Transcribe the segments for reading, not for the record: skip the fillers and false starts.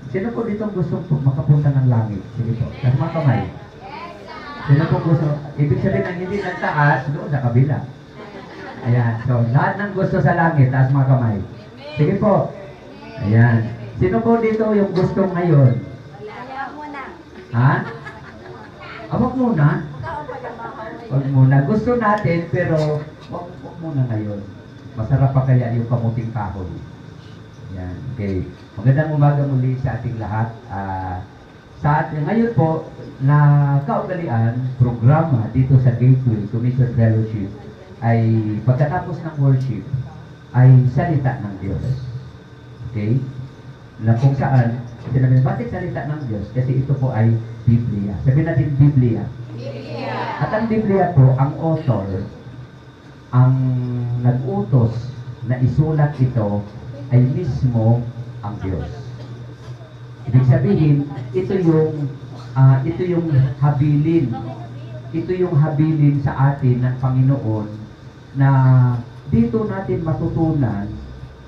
Sino po dito gusto po makapunta ng langit? Sige po, taas mga kamay. Sino po gusto? Ibig sabihin ng hindi nagtaas, doon sa kabila. Ayan, so lahat ng gusto sa langit, taas mga kamay. Sige po. Ayan. Sino po dito yung gusto ngayon? Ha? Wag muna. Wag muna. Gusto natin, pero wag muna ngayon. Masarap pa kaya yung kamuting kahoy. Yan. Okay. Magandang umaga muli sa ating lahat. Sa ating ngayon po, na kaugalian, programa dito sa Gateway Commission Fellowship ay pagkatapos ng worship ay salita ng Diyos. Okay? Na kung saan, sinabi, bakit salita ng Diyos? Kasi ito po ay Biblia. Sabihin natin Biblia. Biblia. At ang Biblia po, ang author, ang nag-utos na isulat ito ay mismo ang Diyos. Ibig sabihin, ito yung habilin. Ito yung habilin sa atin ng Panginoon na dito natin matutunan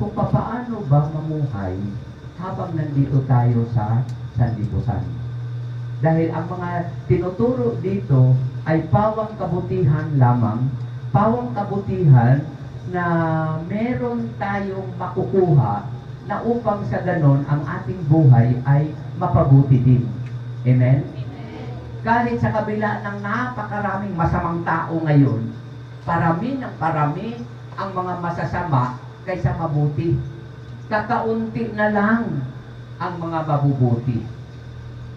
kung paano ba mamuhay habang nandito tayo sa sanlibutan. Dahil ang mga tinuturo dito ay pawang kabutihan lamang, pawang kabutihan na meron tayong makukuha na upang sa ganon ang ating buhay ay mapabuti din. Amen? Kahit sa kabila ng napakaraming masamang tao ngayon, parami ng parami ang mga masasama kaysa mabuti. Kakaunti na lang ang mga mabubuti.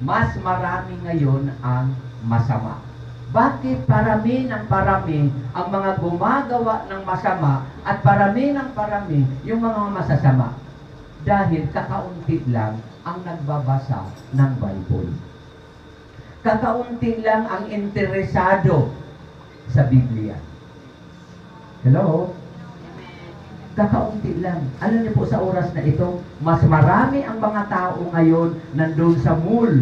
Mas marami ngayon ang masama. Bakit parami ng parami ang mga gumagawa ng masama at parami ng parami yung mga masasama? Dahil kakaunti lang ang nagbabasa ng Bible. Kakaunti lang ang interesado sa Biblia. Hello? Kakaunti lang. Alam niyo po sa oras na ito, mas marami ang mga tao ngayon nandun sa mall.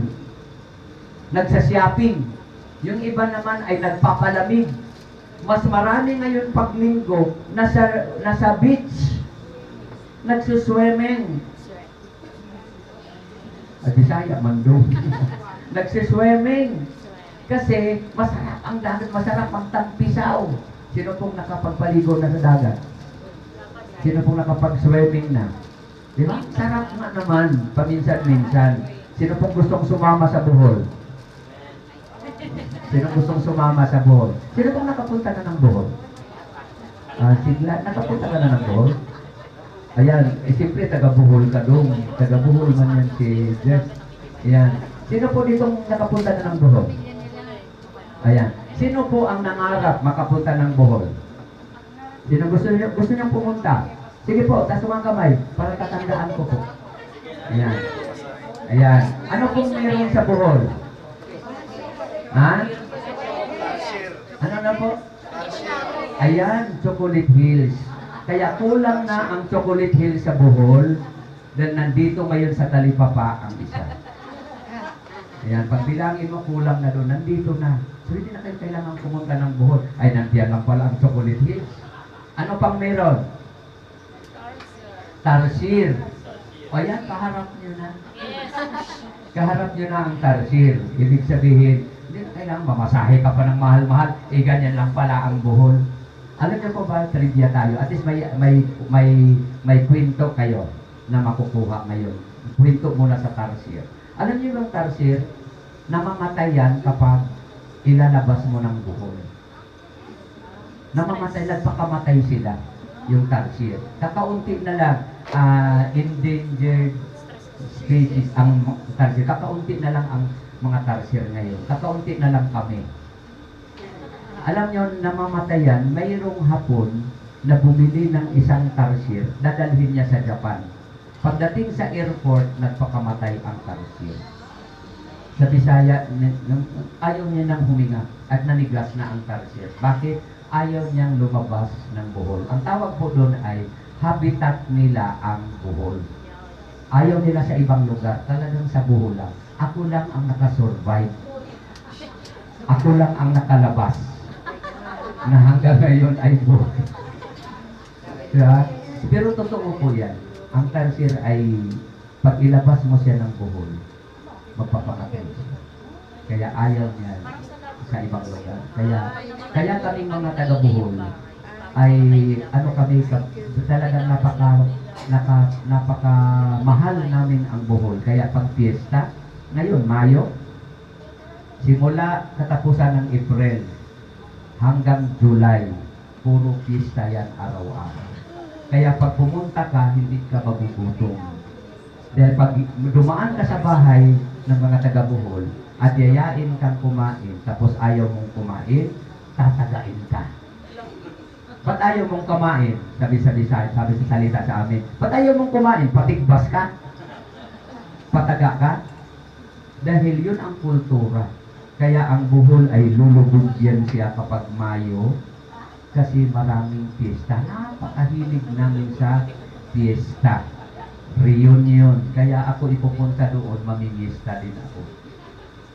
Nagsashopping. Yung iba naman ay nagpapalamig. Mas marami ngayon pag linggo nasa beach. Nagsuswimming. Bisaya, Mando. Nagsuswimming. Kasi masarap ang dagat, masarap ang tagpisaw. Sino pong nakapagpaligo na sa dagat? Sino pong nakapag-swimming na? Di ba? Sarap nga naman, paminsan-minsan. Sino pong gustong sumama sa Bohol? Sino gustong sumama sa Bohol? Sino pong nakapunta na ng Bohol? Sigla, nakapunta ka na ng Bohol? Ayan, siyempre taga-Bohol ka doon. Taga-Bohol man yan si Jeff. Ayan. Sino po ditong nakapunta na ng Bohol? Ayan. Sino po ang nangarap makapunta ng Bohol? Sino gusto niyang pumunta? Sige po, taas mga kamay para tatandaan ko po. Ayan. Ayan. Ano pong meron sa Bohol? Ha? Ano na po? Ayan, Chocolate Hills. Kaya kulang na ang Chocolate Hills sa Bohol dahil nandito ngayon sa Talipapa ang isa. Ayan, pag bilangin mo kulang na doon, nandito na. So hindi na kayo kailangan pumunta ng Bohol. Ay, nandiyan lang pala ang Chocolate Hills. Ano pang meron? Tarsier. O yan, kaharap nyo na. Kaharap nyo na ang Tarsier. Ibig sabihin, hindi na kailangan mamasahe ka pa ng mahal-mahal. Eh, ganyan lang pala ang Bohol. Alam niyo po ba, trivia tayo? At least may kwento kayo na makukuha ngayon. Kwento muna sa Tarsier. Alam niyo yung Tarsier, namamatay yan kapag ilalabas mo ng Bohol. Namamatay, nagpakamatay sila, yung Tarsier. Kakaunti na lang, endangered species ang Tarsier. Kakaunti na lang ang mga Tarsier ngayon. Kakaunti na lang kami. Alam nyo, namamatayan, mayroong Hapon na bumili ng isang Tarsier, dadalhin niya sa Japan. Pagdating sa airport, nagpakamatay ang Tarsier. Sa Bisaya, ayaw niya nang huminga at nanigas na ang Tarsier. Bakit? Ayaw niyang lumabas ng Bohol. Ang tawag po doon ay habitat nila ang Bohol. Ayaw nila sa ibang lugar, talagang sa Bohol lang. Ako lang ang nakasurvive. Ako lang ang nakalabas na hanggang ngayon ay buhay. Diba? Pero totoo po yan. Ang Tarsier ay Pag ilabas mo siya ng buhol, magpapakatay siya. Kaya ayaw niya sa ibang lugar. Kaya kaming mga taga-buhol ay ano kami talagang napaka mahal namin ang buhol. Kaya pag fiesta, ngayon Mayo, simula katapusan ng April hanggang July, puro fiesta yan araw-araw. Kaya pag pumunta ka, hindi ka magugutom. Dahil pag dumaan ka sa bahay ng mga taga-buhol at yayain kang kumain, tapos ayaw mong kumain, tatagain ka. Ba't ayaw mong kumain? Sabi sa salita sa amin. Ba't ayaw mong kumain? Patigbas ka? Pataga ka? Dahil yun ang kultura. Kaya ang buhol ay lulubog yan siya kapag Mayo kasi maraming fiesta. Napakahilig namin sa fiesta. Reunion. Kaya ako ipupunta doon, mamingista din ako.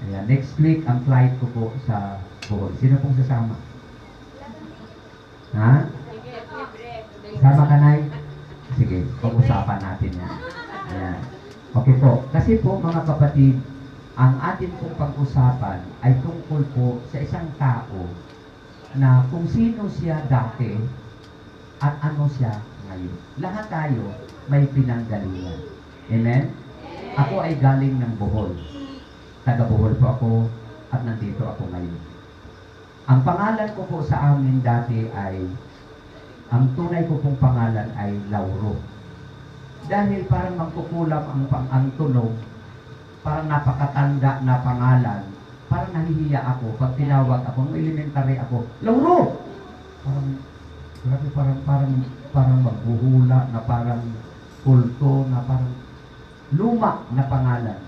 Ayan, next week, ang flight ko po sa Bohol. Sino pong sasama? Ha? Sama ka, Nay? Sige, pag-usapan natin yan. Ayan. Okay po. Kasi po, mga kapatid, ang atin pong pag-usapan ay tungkol po sa isang tao na kung sino siya dati at ano siya ngayon. Lahat tayo may pinanggalingan. Amen? Ako ay galing ng Bohol. Taga-Bohol po ako at nandito ako ngayon. Ang pangalan ko po sa amin dati ay, ang tunay ko pong pangalan ay Lauro. Dahil parang magkukulam ang tunog, parang napakatanda na pangalan, parang nahihiya ako pag tinawag ako, nung elementary ako, Lauro! Parang magbuhula na parang kulto na parang luma na pangalan.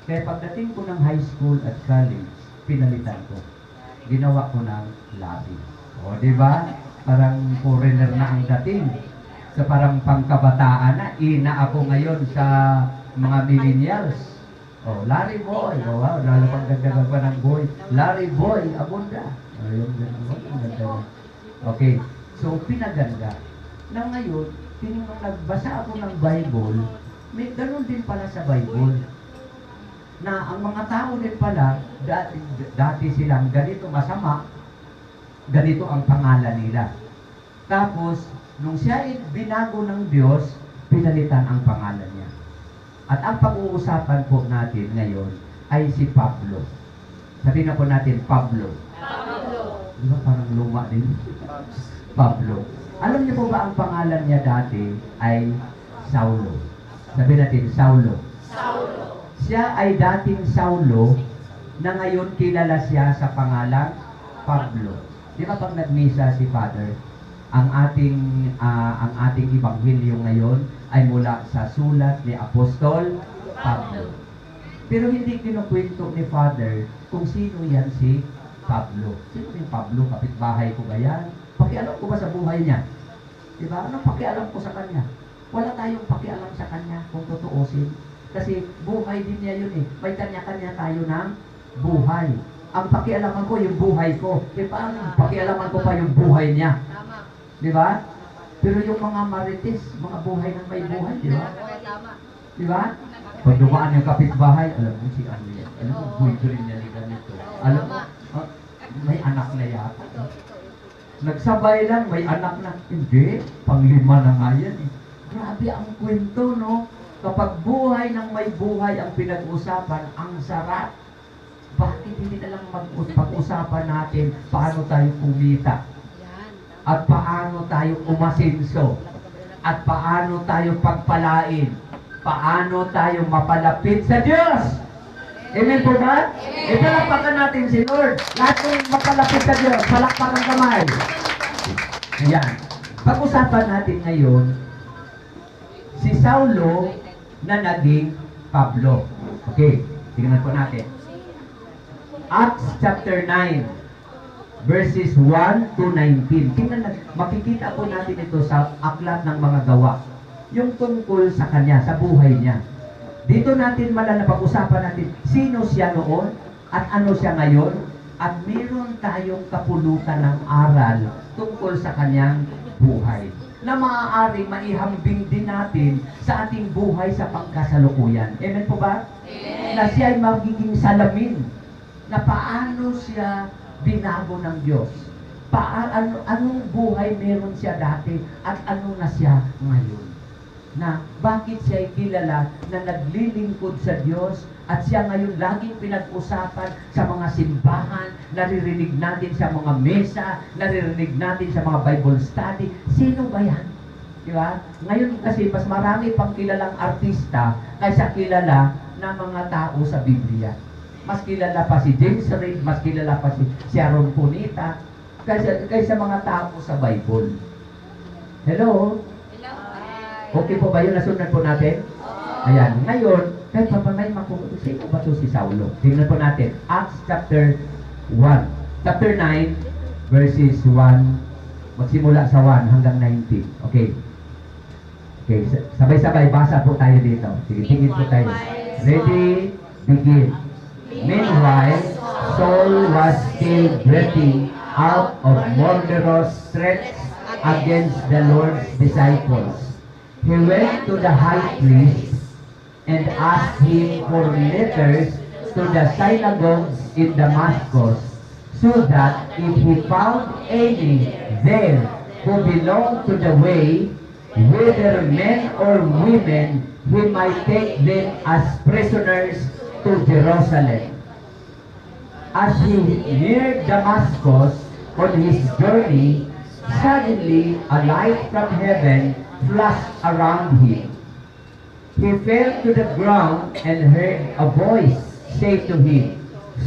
Kaya pagdating ko ng high school at college, pinalitan ko. Ginawa ko ng Larry. O, di ba? Parang foreigner na ang dating. So, parang pangkabataan na. Ina ako ngayon sa mga millennials. O, Larry Boy. O, wow, lalo pang ganda pa ng boy. Larry Boy, abunda. O, yung ganda. Okay. So, pinaganda. Na ngayon, nung nagbasa ako ng Bible, may ganun din pala sa Bible. Na ang mga tao din pala, dati silang ganito masama, ganito ang pangalan nila. Tapos, nung siya ay binago ng Diyos, pinalitan ang pangalan niya. At ang pag-uusapan po natin ngayon ay si Pablo. Sabihin na po natin, Pablo. Di ba parang luma din? Pablo. Alam niyo po ba ang pangalan niya dati ay Saulo? Sabihin natin, Saulo. Siya ay dating Saulo na ngayon kilala siya sa pangalang Pablo. Di ba pag nagmisa si Father, ang ating ebanghelyo ngayon ay mula sa sulat ni Apostol Pablo. Pero hindi kinukwento ni Father kung sino yan si Pablo. Sino yung Pablo? Kapitbahay ko ba yan? Pakialam ko ba sa buhay niya? Diba? Anong pakialam ko sa kanya? Wala tayong pakialam sa kanya kung tutuusin. Kasi buhay din niya yun eh. May kanya-kanya tayo ng buhay. Ang pakialaman ko, yung buhay ko. E paano pakialaman ko pa yung buhay niya? Diba? Pero yung mga marites, mga buhay ng may buhay, diba? Diba? Pag dumaan yung kapitbahay, alam mo si ano yan. Alam mo, boyfriend niya ni ganito. Alam mo, may anak na yata. Nagsabay lang, may anak na. Hindi, panglima na nga yan eh. Grabe ang kwento, no? Kapag buhay ng may buhay ang pinag-usapan, ang sarap. Bakit hindi na lang pag-usapan natin paano tayo kumita? At paano tayo umasinso? At paano tayo pagpalain? Paano tayo mapalapit sa Diyos? Amen po ba? Ipalakpakan natin si Lord. Lahat ng mapalapit sa Diyos, palakpakan kamay. Ayan. Pag-usapan natin ngayon, si Saulo na naging Pablo. Okay, tingnan po natin. Acts chapter 9, verses 1 to 19. Tingnan natin, makikita po natin ito sa aklat ng mga gawa. Yung tungkol sa kanya, sa buhay niya. Dito natin pag-usapan natin sino siya noon at ano siya ngayon. At meron tayong kapulutan ng aral tungkol sa kanyang buhay. na maaaring maihambing din natin sa ating buhay sa pangkasalukuyan. Amen po ba? Amen. Na siya ay magiging salamin na paano siya binago ng Diyos. Anong buhay meron siya dati at ano na siya ngayon. Na bakit siya ay kilala na naglilingkod sa Diyos at siya ngayon laging pinag-usapan sa mga simbahan, naririnig natin sa mga mesa, naririnig natin sa mga Bible study. Sino ba yan? Di ba? Ngayon kasi mas marami pang kilalang artista kaysa kilala na mga tao sa Biblia. Mas kilala pa si James Reid, mas kilala pa si Sharon Cunita, kaysa mga tao sa Bible. Hello? Okay po ba yun? Nasunod po natin? Ayan. Ngayon, kahit papanay sino ba ito si Saulo? Tingnan po natin. Acts chapter 1. Chapter 9, verses 1. Magsimula sa 1 hanggang 19. Okay. Okay. Sabay-sabay. Basa po tayo dito. Sige, tingin po tayo. Ready? Begin. Meanwhile, Saul was still breathing out of murderous threats against the Lord's disciples. He went to the high priest and asked him for letters to the synagogues in Damascus, so that if he found any there who belonged to the way, whether men or women, he might take them as prisoners to Jerusalem. As he neared Damascus on his journey, suddenly a light from heaven flashed around him. He fell to the ground and heard a voice say to him,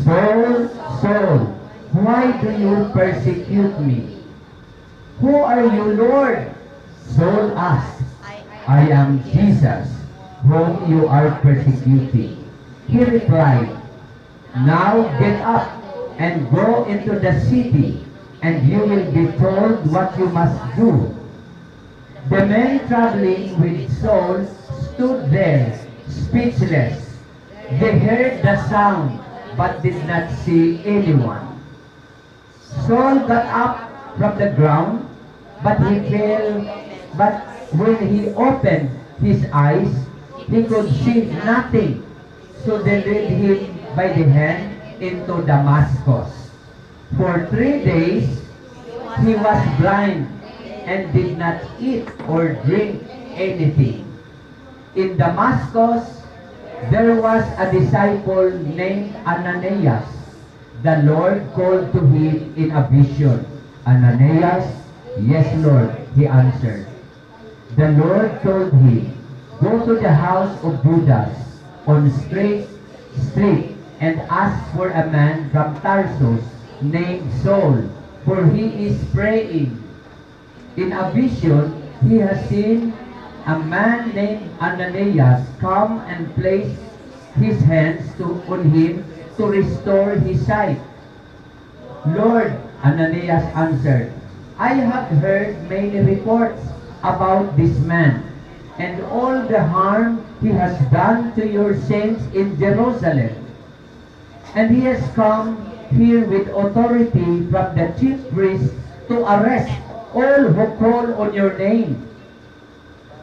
Saul, Saul, why do you persecute me? Who are you, Lord? Saul asked, I am Jesus, whom you are persecuting. He replied, Now get up and go into the city, and you will be told what you must do. The men traveling with Saul stood there, speechless. They heard the sound, but did not see anyone. Saul got up from the ground, but when he opened his eyes, he could see nothing. So they led him by the hand into Damascus. For 3 days, he was blind and did not eat or drink anything. In Damascus, there was a disciple named Ananias. The Lord called to him in a vision. Ananias, yes, Lord, he answered. The Lord told him, Go to the house of Judas on Straight Street and ask for a man from Tarsus named Saul, for he is praying. In a vision, he has seen a man named Ananias come and place his hands on him to restore his sight. Lord, Ananias answered, I have heard many reports about this man and all the harm he has done to your saints in Jerusalem. And he has come here with authority from the chief priests to arrest all who call on your name.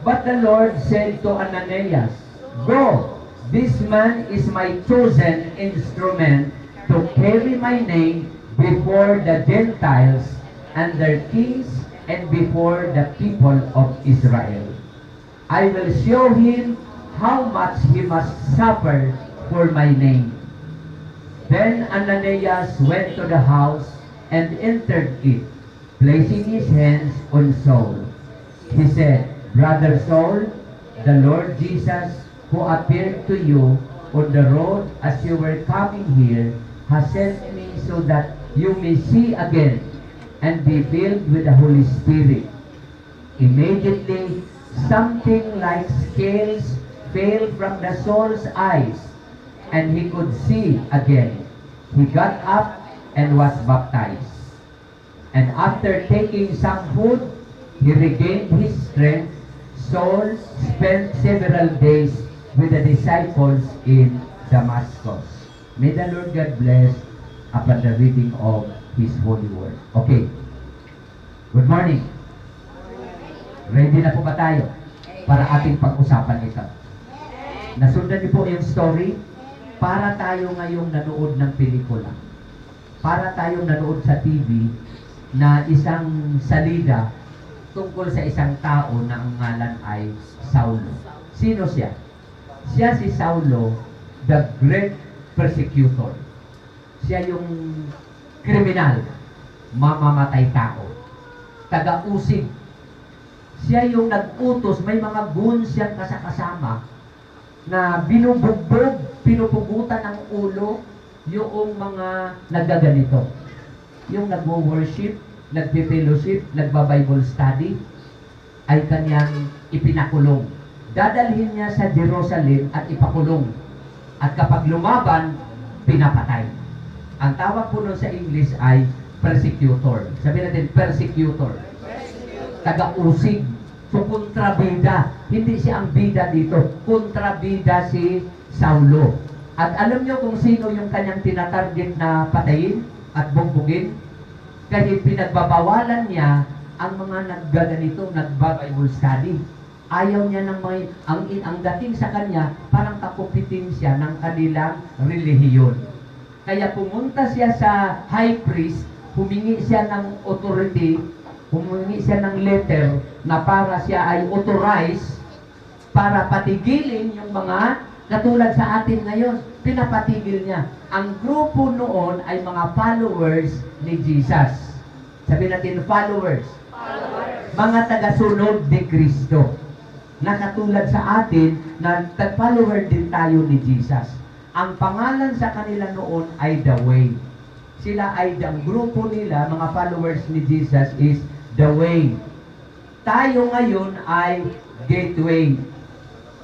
But the Lord said to Ananias, Go, this man is my chosen instrument to carry my name before the Gentiles and their kings and before the people of Israel. I will show him how much he must suffer for my name. Then Ananias went to the house and entered it, placing his hands on Saul. He said, Brother Saul, the Lord Jesus, who appeared to you on the road as you were coming here, has sent me so that you may see again and be filled with the Holy Spirit. Immediately, something like scales fell from the Saul's eyes, and he could see again. He got up and was baptized. And after taking some food, he regained his strength. Saul spent several days with the disciples in Damascus. May the Lord God bless upon the reading of His holy word. Okay. Good morning. Ready na po ba tayo para ating pag-usapan ito? Nasundan niyo po yung story? Para tayo ngayong nanood ng pelikula. Para tayong nanood sa TV na isang salida tungkol sa isang tao na ang ngalan ay Saulo. Sino siya? Siya si Saulo, the great persecutor. Siya yung kriminal, mamamatay tao, taga-usig. Siya yung nag-utos, may mga goons siyang kasama na binubugbog, pinupugutan ng ulo yung mga nagaganito. Yung nagwo-worship, nagpe-fellowship, nagba-Bible study, ay kanyang ipinakulong. Dadalhin niya sa Jerusalem at ipakulong. At kapag lumaban, pinapatay. Ang tawag po nun sa English ay persecutor. Sabihin natin, persecutor. Taga-usig. So, kontrabida. Hindi siya ang bida dito. Kontrabida si Saulo. At alam niyo kung sino yung kanyang tinatarget na patayin at bugbugin? Kasi pinagbabawalan niya ang mga naggaganito, nagba-Bible study. Ayaw niya ng may, ang dating sa kanya, parang kakupitin siya ng kanilang relihiyon. Kaya pumunta siya sa high priest, humingi siya ng authority, humingi siya ng letter na para siya ay authorized para patigilin yung mga katulad sa atin ngayon. Pinapatigil niya. Ang grupo noon ay mga followers ni Jesus. Sabi natin, followers. Mga tagasunod ni Kristo. Na katulad sa atin, na follower din tayo ni Jesus. Ang pangalan sa kanila noon ay The Way. Sila ay, ang grupo nila, mga followers ni Jesus is The Way. Tayo ngayon ay Gateway.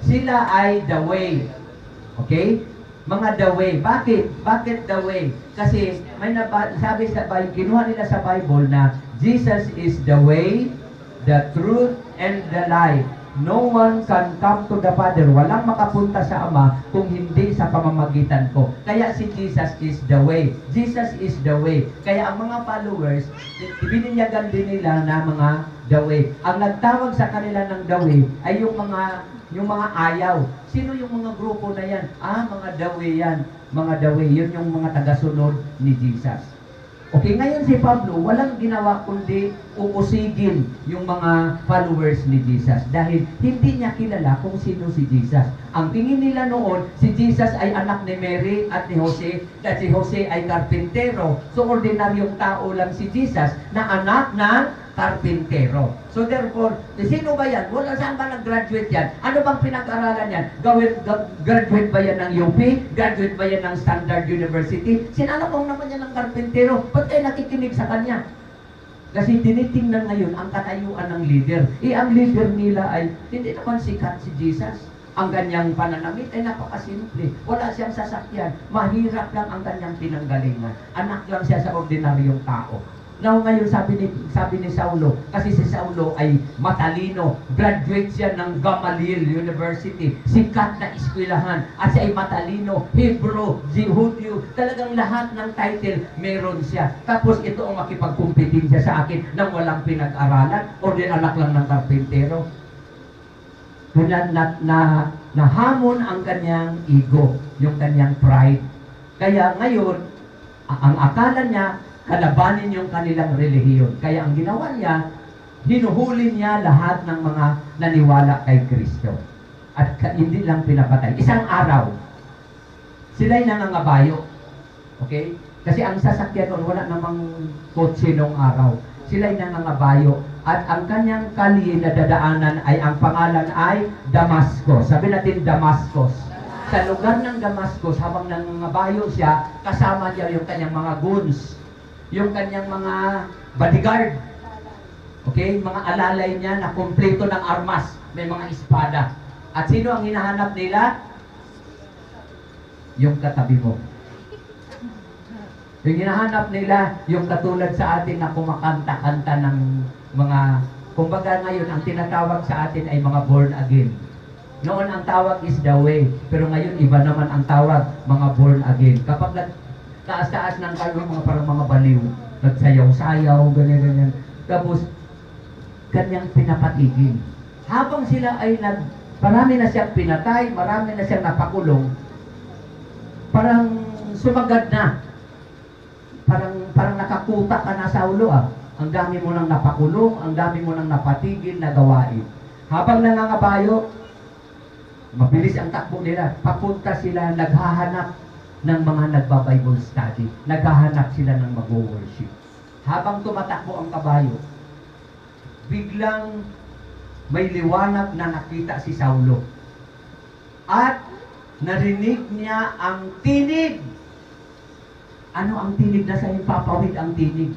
Sila ay The Way. Okay? Mga The Way. Bakit? Bakit The Way? Kasi may sabi sa Bible, kinuha nila sa Bible na Jesus is the way, the truth, and the life. No one can come to the Father. Walang makapunta sa Ama kung hindi sa pamamagitan ko. Kaya si Jesus is the way. Jesus is the way. Kaya ang mga followers, bininyagan din nila na mga the way. Ang nagtawag sa kanila ng the way ay yung mga ayaw. Sino yung mga grupo na yan? Mga the way yan. Mga the way. Yun yung mga tagasunod ni Jesus. Okay, ngayon si Pablo, walang ginawa kundi uusigin yung mga followers ni Jesus dahil hindi niya kilala kung sino si Jesus. Ang tingin nila noon, si Jesus ay anak ni Mary at ni Jose, at si Jose ay karpintero. So, ordinaryong tao lang si Jesus na anak ng karpintero. So, therefore, sino ba yan? Wala, saan ba nag-graduate yan? Ano bang pinag-aralan yan? Graduate ba yan ng UP? Graduate ba yan ng Standard University? Sinalakong naman yan ng karpintero. Ba't kayo nakikinig sa kanya? Kasi tinitingnan ngayon ang katayuan ng leader. Ang leader nila ay hindi naman sikat si Jesus. Ang kanyang pananamit ay napakasimple. Wala siyang sasakyan. Mahirap lang ang kanyang pinanggalingan. Anak lang siya sa ordinaryong tao. Now ngayon sabi ni Saulo, kasi si Saulo ay matalino, graduate siya ng Gamaliel University, sikat na eskwelahan, at siya ay matalino, Hebrew, Judeo, talagang lahat ng title meron siya. Tapos ito ang makipagkumpitin siya sa akin nang walang pinag-aralan, o din anak lang ng karpintero. Nahamon ang kanyang ego, yung kanyang pride. Kaya ngayon, ang akala niya, kalabanin yung kanilang relihiyon. Kaya ang ginawa niya, hinuhuli niya lahat ng mga naniwala kay Kristo. At hindi lang pinapatay. Isang araw, sila'y nangangabayo. Okay? Kasi ang sasakyan doon, wala namang kotse nung araw. Sila'y nangangabayo. At ang kanyang kalye na dadaanan ay, ang pangalan ay Damascus. Sabi natin Damascus. Sa lugar ng Damascus, habang nangangabayo siya, kasama niya yung kanyang mga goons, yung kanyang mga bodyguard. Okay? Mga alalay niya na kompleto ng armas. May mga espada. At sino ang hinahanap nila? Yung katabi mo. Yung hinahanap nila, yung katulad sa atin na kumakanta-kanta ng mga, kumbaga ngayon, ang tinatawag sa atin ay mga born again. Noon ang tawag is the way. Pero ngayon, iba naman ang tawag, mga born again. Kapag taas-taas ng kayo, mga parang mga baliw, nagsayaw-sayaw, ganyan-ganyan. Tapos, kanyang pinapatigil. Habang sila ay marami na siyang pinatay, marami na siyang napakulong, parang sumagad na. Parang nakakuta ka na sa ulo ah. Ang dami mo nang napakulong, ang dami mo nang napatigil na gawain. Habang nangangabayo, mabilis ang takbo nila. Papunta sila, naghahanap ng mga nagba-Bible study. Naghahanap sila ng mag-worship. Habang tumatakbo ang kabayo, biglang may liwanag na nakita si Saulo. At narinig niya ang tinig. Ano ang tinig? Nasa impapawid ang tinig.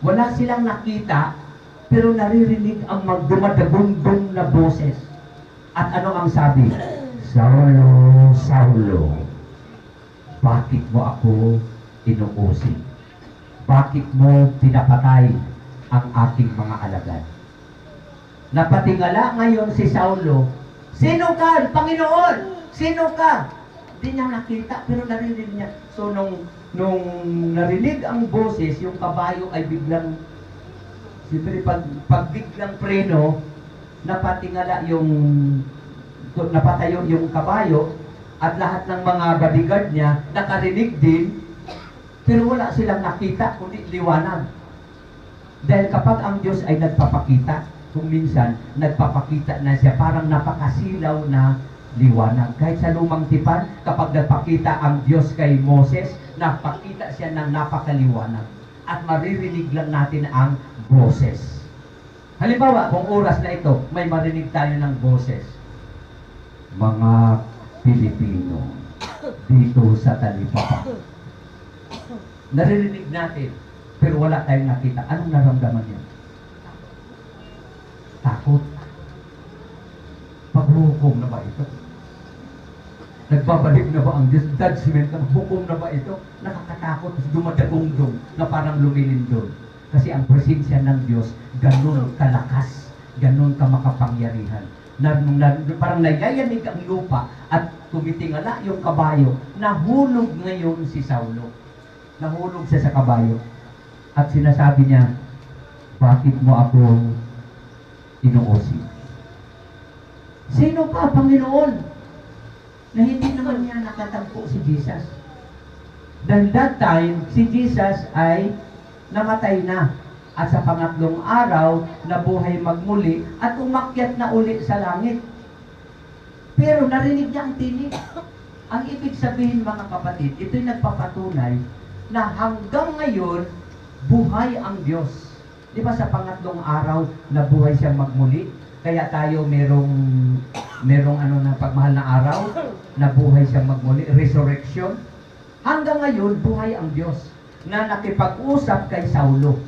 Wala silang nakita, pero naririnig ang magdumadagundong na boses. At ano ang sabi? Saulo, Saulo, bakit mo ako inuusin? Bakit mo pinapatay ang aking mga alagad? Napatingala ngayon si Saulo. Sino ka, Panginoon? Sino ka? Hindi niya nakita, pero narinig niya. So, nung narinig ang boses, yung kabayo ay biglang, siyempre, pag biglang preno, napatayo yung kabayo, at lahat ng mga bodyguard niya, nakarinig din, pero wala silang nakita, kundi liwanag. Dahil kapag ang Diyos ay nagpapakita, kung minsan, nagpapakita na siya, parang napakasilaw na liwanag. Kahit sa lumang tipan, kapag nagpakita ang Diyos kay Moses, napakita siya ng napakaliwanag. At maririnig lang natin ang boses. Halimbawa, kung oras na ito, may marinig tayo ng boses. Mga Pilipino, dito sa Talipapa. Naririnig natin, pero wala tayong nakita. Anong naramdaman niya? Takot. Paghukom na ba ito? Nagbabalik na ba ang judgment? Naghukom na ba ito? Nakakatakot, dumadagongdong na parang lumilindol. Kasi ang presensya ng Diyos, ganun kalakas, ganun kamakapangyarihan. Parang nayayanig ang lupa at tumitingala yung kabayo. Nahulog ngayon si Saulo. Nahulog siya sa kabayo. At sinasabi niya, bakit mo ako inuusin? Sino ka, Panginoon? Na hindi naman niya nakatagpo si Jesus. Dahil that time, si Jesus ay namatay na. At sa pangatlong araw, nabuhay magmuli at umakyat na uli sa langit. Pero narinig niya ang tinig. Ang ibig sabihin, mga kapatid, ito'y nagpapatunay na hanggang ngayon, buhay ang Diyos. Di ba sa pangatlong araw, nabuhay siyang magmuli? Kaya tayo merong pagmahal na araw, nabuhay siyang magmuli, resurrection. Hanggang ngayon, buhay ang Diyos na nakipag-usap kay Saulo.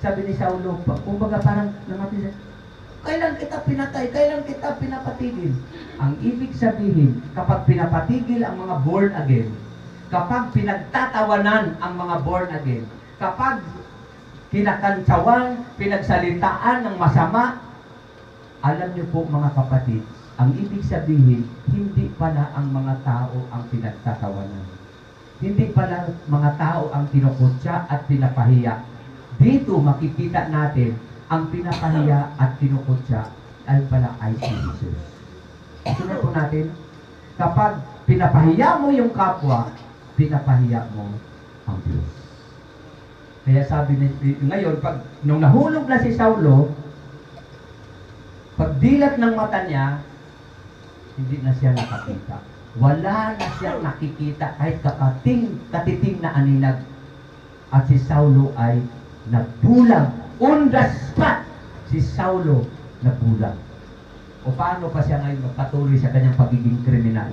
Sabi ni Saulo, kumbaga parang namatay siya, kailan kita pinatay? Kailan kita pinapatigil? Ang ibig sabihin, kapag pinapatigil ang mga born again, kapag pinagtatawanan ang mga born again, kapag kinakantsawan, pinagsalitaan ng masama, alam niyo po mga kapatid, ang ibig sabihin, hindi pala ang mga tao ang pinagtatawanan. Hindi pala mga tao ang kinukutsa at pinapahiya. Dito makikita natin ang pinapahiya at kinukutsa ay pala ay si Jesus. Sunod po natin, kapag pinapahiya mo yung kapwa, pinapahiya mo ang Diyos. Kaya sabi ngayon, nung nahulog na si Saulo, pagdilat ng mata niya, hindi na siya nakakita. Wala na siyang nakikita kahit katiting na aninag. At si Saulo ay nagbulag. On the spot, si Saulo nagbulag. O paano pa siya ngayon magpatuloy sa kanyang pagiging kriminal?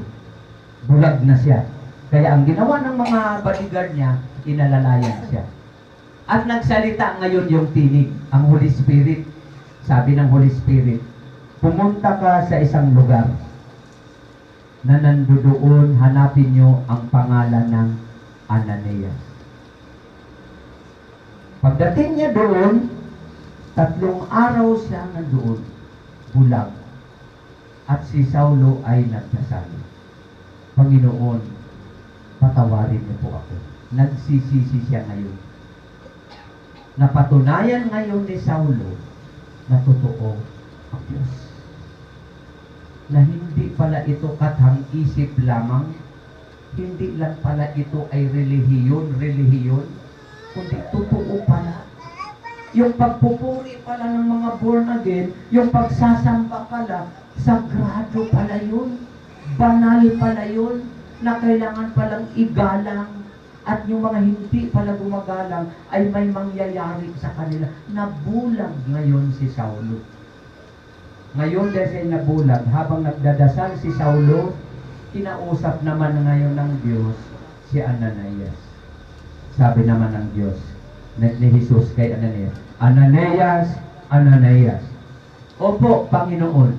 Bulag na siya. Kaya ang ginawa ng mga bodyguard niya, inalalayan siya. At nagsalita ngayon yung tinig, ang Holy Spirit. Sabi ng Holy Spirit, pumunta ka sa isang lugar na nandoon, hanapin nyo ang pangalan ng Ananias. Pagdating niya doon, 3 araw siya nandoon, bulag. At si Saulo ay nagdasal, Panginoon, patawarin niyo po ako. Nagsisisi siya ngayon. Napatunayan ngayon ni Saulo na totoo ang Diyos. Na hindi pala ito kathang isip lamang, hindi lang pala ito ay relihiyon, kundi totoo pala. Yung pagpupuri pala ng mga born again, yung pagsasamba pala, sagrado pala yun, banal pala yun, na kailangan palang igalang. At yung mga hindi pala gumagalang ay may mangyayari sa kanila. Nabulag ngayon si Saulo. Ngayon dahil siya nabulag, habang nagdadasal si Saulo, kinausap naman ngayon ng Diyos si Ananias. Sabi naman ng Diyos ni Jesus kay Ananias, Ananias, Ananias. Opo, Panginoon,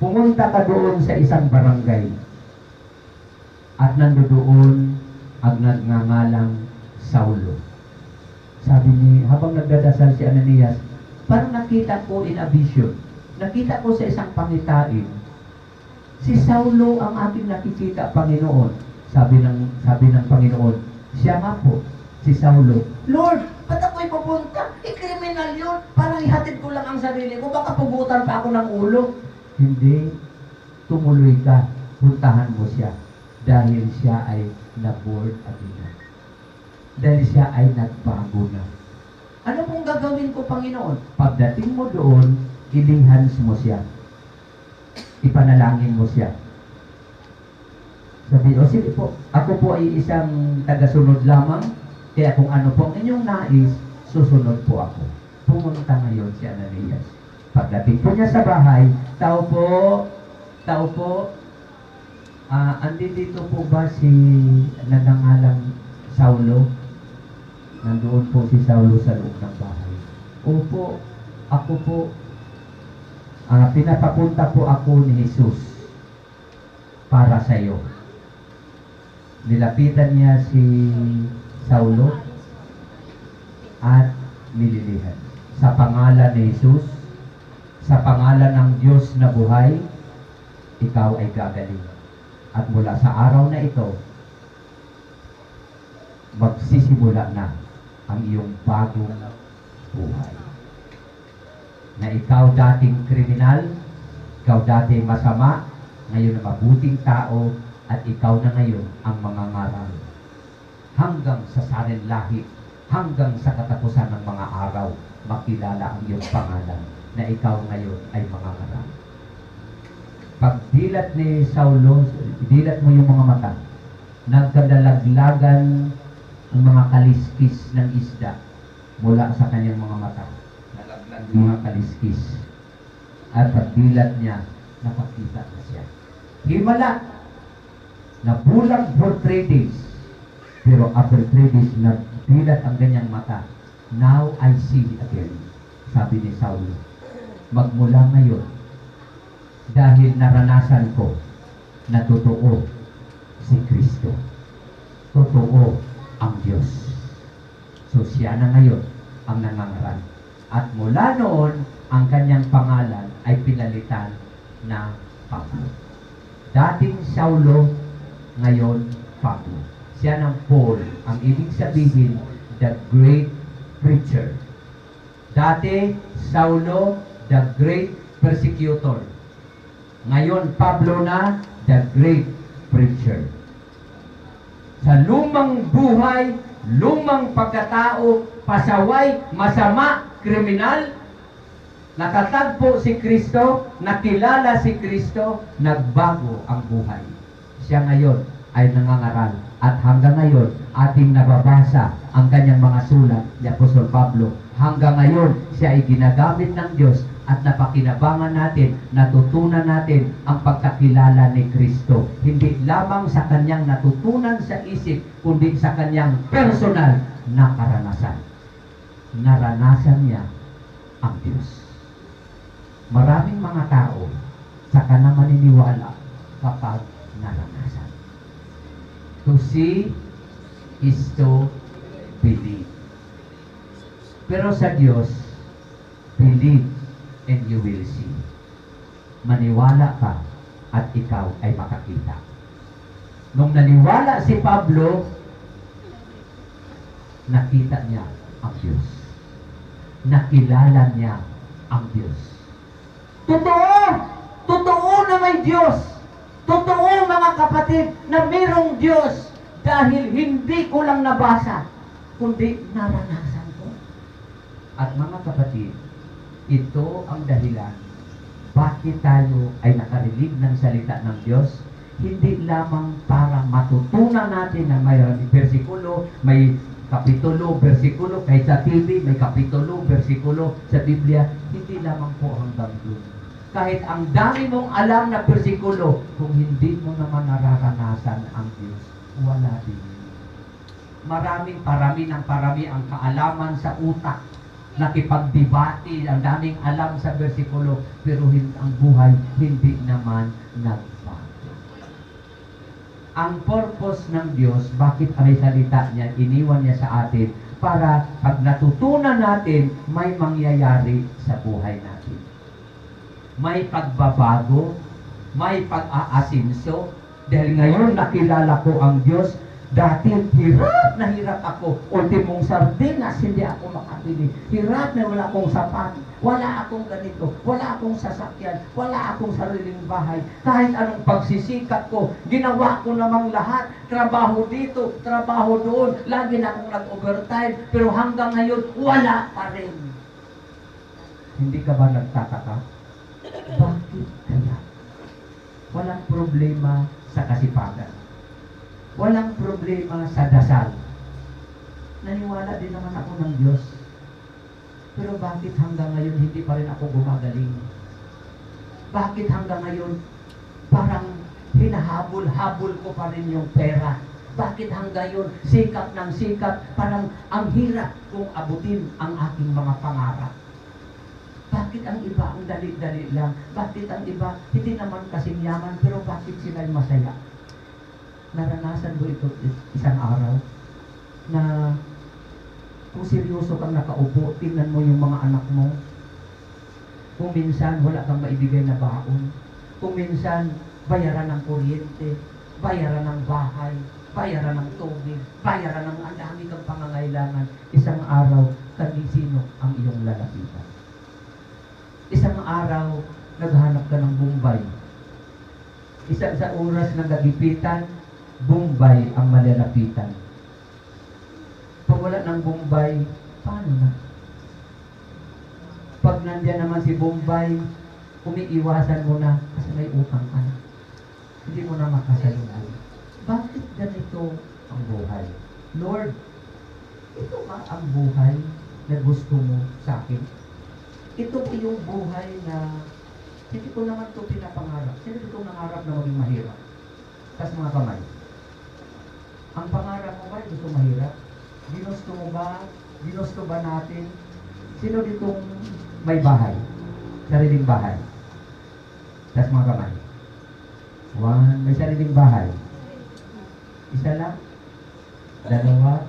pumunta ka doon sa isang barangay at nandoon ang nagngangalang Saulo. Sabi ni, habang nagdadasal si Ananias, parang nakita ko in a vision, nakita ko sa isang pangitain, si Saulo ang aking nakikita, Panginoon. Sabi ng Panginoon, siya nga po, si Saulo. Lord, ba't ako'y pupunta? Kriminal yun. Parang ihatid ko lang ang sarili ko. Baka pugutan pa ako ng ulo. Hindi. Tumuloy ka. Puntahan mo siya. Dahil siya ay na-board again. Dahil siya ay nagbago na. Ano pong gagawin ko, Panginoon? Pagdating mo doon, ilihans mo siya. Ipanalangin mo siya. Sabi, o sige po, ako po ay isang tagasunod lamang, kaya kung ano po ang inyong nais, susunod po ako. Pumunta ngayon si Ananias. Pagdating po niya sa bahay, tao po, andito po ba si nagngangalang Saulo? Nandoon po si Saulo sa loob ng bahay. Opo, ako po, pinapapunta po ako ni Jesus para sa iyo. Nilapitan niya si Saulo at nililihan. Sa pangalan ni Jesus, sa pangalan ng Diyos na buhay, ikaw ay gagaling. At mula sa araw na ito, magsisimula na ang iyong bagong buhay. Na ikaw dating kriminal, ikaw dating masama, ngayon na mabuting tao, at ikaw na ngayon ang mangangaral. Hanggang sa sarin lahi, hanggang sa katapusan ng mga araw, makilala ang iyong pangalan na ikaw ngayon ay mangangaral. Pag dilat ni Saulo, dilat mo yung mga mata, nagkadalaglagan ang mga kaliskis ng isda mula sa kanyang mga mata. Nalaglag yung mga kaliskis. At pag dilat niya, nakakita na siya. Himala! Nabulag for 3 days. Pero after 3 days, nagdilat ang ganyang mata. Now I see again. Sabi ni Saulo, magmula ngayon, dahil naranasan ko na totoo si Kristo. Totoo ang Diyos. So siya na ngayon ang nangangaral. At mula noon, ang kanyang pangalan ay pinalitan na Pablo. Dating Saulo, ngayon Pablo. Siya ng Paul. Ang ibig sabihin, the great preacher. Dati, Saulo, the great persecutor. Ngayon, Pablo na, the great preacher. Sa lumang buhay, lumang pagkatao, pasaway, masama, kriminal, nakatagpo si Kristo, nakilala si Kristo, nagbago ang buhay. Siya ngayon ay nangangaral. At hanggang ngayon, ating nababasa ang kanyang mga sulat ni Apostol Pablo. Hanggang ngayon, siya ay ginagamit ng Diyos at napakinabangan natin, natutunan natin ang pagkakilala ni Kristo. Hindi lamang sa kanyang natutunan sa isip, kundi sa kanyang personal na karanasan. Naranasan niya ang Diyos. Maraming mga tao saka na maniniwala kapag naranasan. To see is to believe. Pero sa Diyos, believe and you will see. Maniwala ka at ikaw ay makakita. Nung naniwala si Pablo, nakita niya ang Diyos. Nakilala niya ang Diyos. Totoo! Totoo na may Diyos! Totoo mga kapatid na mayroong Diyos dahil hindi ko lang nabasa, kundi naranasan ko. At mga kapatid, ito ang dahilan bakit tayo ay nakarinig ng salita ng Diyos. Hindi lamang para matutunan natin na may bersikulo, may kapitulo, bersikulo, kahit sa TV, may kapitulo, bersikulo sa Biblia, hindi lamang po hanggang doon. Kahit ang dami mong alam na bersikulo, kung hindi mo naman nararanasan ang Diyos, wala din. Parami ang kaalaman sa utak, nakipagdebate, ang daming alam sa bersikulo, pero ang buhay hindi naman nagbago. Ang purpose ng Diyos, bakit ang salita niya, iniwan niya sa atin, para pag natutunan natin, may mangyayari sa buhay natin. May pagbabago, may pag-aasinso, dahil ngayon nakilala ko ang Diyos. Dati hirap na hirap ako. Ultimong sardinas, hindi ako makabili. Hirap na wala akong sapat. Wala akong ganito. Wala akong sasakyan. Wala akong sariling bahay. Kahit anong pagsisikap ko, ginawa ko namang lahat. Trabaho dito, trabaho doon. Lagi na akong nag-overtime. Pero hanggang ngayon, wala pa rin. Hindi ka ba nagtataka? Bakit kaya? Walang problema sa kasipagan. Walang problema sa dasal. Naniwala din naman ako ng Diyos. Pero bakit hanggang ngayon hindi pa rin ako gumagaling? Bakit hanggang ngayon parang hinahabol-habol ko pa rin yung pera? Bakit hanggang ngayon sikap ng sikap, parang ang hirap kong abutin ang aking mga pangarap? Bakit ang iba ang dali-dali lang? Bakit ang iba hindi naman kasing yaman, pero bakit sila'y masaya? Naranasan mo ito isang araw na kung seryoso kang nakaupo, tingnan mo yung mga anak mo. Kung minsan wala kang maibigay na baon. Kung minsan bayaran ng kuryente, bayaran ng bahay, bayaran ng tubig, bayaran ng ang dami kang pangangailangan. Isang araw, sino ang iyong lalapitan? Isang araw, naghanap ka ng Bombay. Isang sa oras ng gagipitan, Bombay ang malalapitan. Pag wala ng Bombay, paano na? Pag nandiyan naman si Bombay, umiiwasan mo na kasi may utang ka na. Hindi mo na makasalubong. Bakit ganito ang buhay? Lord, ito ba ang buhay na gusto mo sa akin? Ito yung buhay na hindi ko naman ito pinapangarap. Hindi ko nangarap na maging mahirap. Tapos mga kamay. Ang pangarap mo ba, gusto mahirap? Ginusto mo ba? Ginusto ba natin? Sino ditong may bahay? Sariling bahay. Tapos mga kamay. One, may sariling bahay. Isa lang? Dalawa?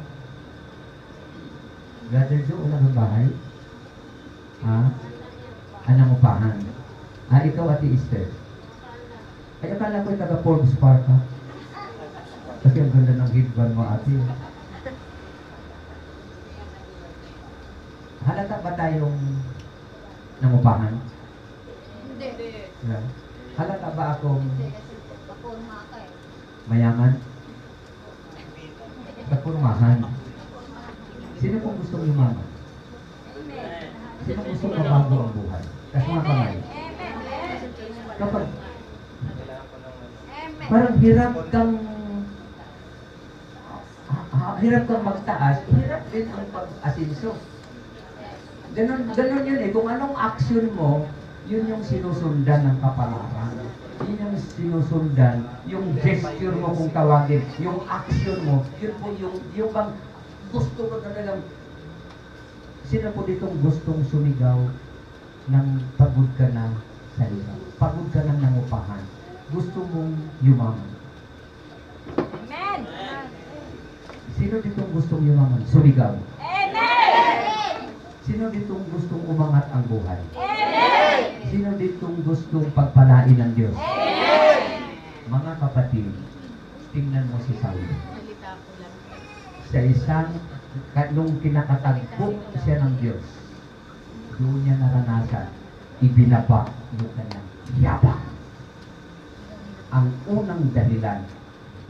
Brother Joe, wala kang bahay? Ha? Anong upahan? Ikaw, Ate Esther. Ay, akala ko yung taga-Forbes Park, ha? Kasi ang ganda ng headband mo, ate. Halata ba tayong nangupahan? Hindi. Yeah. Halata ba akong Hindi, kasi pakurma ka eh. mayaman? Sa kurmahan. Sino pong gustong yumaman? Sino gustong mabago ang buhay? Kasi mga kamay. Kapag parang hirap kang magtaas, hirap din ang pag-asinso. Ganon yun eh. Kung anong action mo, yun yung sinusundan ng kapalaran. Yun yung sinusundan, yung gesture mo kung tawagin, yung action mo, yun po yung bang gusto mo talagang, sino po ditong gustong sumigaw ng pagod ka na sa ligaw? Pagod ka ng nangupahan. Gusto mong yumaman. Amen! Sino ditong gustong yumaman? Sumigaw. Amen! Sino ditong gustong umangat ang buhay? Amen! Sino ditong gustong pagpalain ng Diyos? Amen! Mga kapatid, tingnan mo si Saul. Salita ko lang. Sa isang, nung kinakatagpo siya ng Diyos, doon niya naranasan, ibinaba yung kanyang yabang. Ang unang dahilan,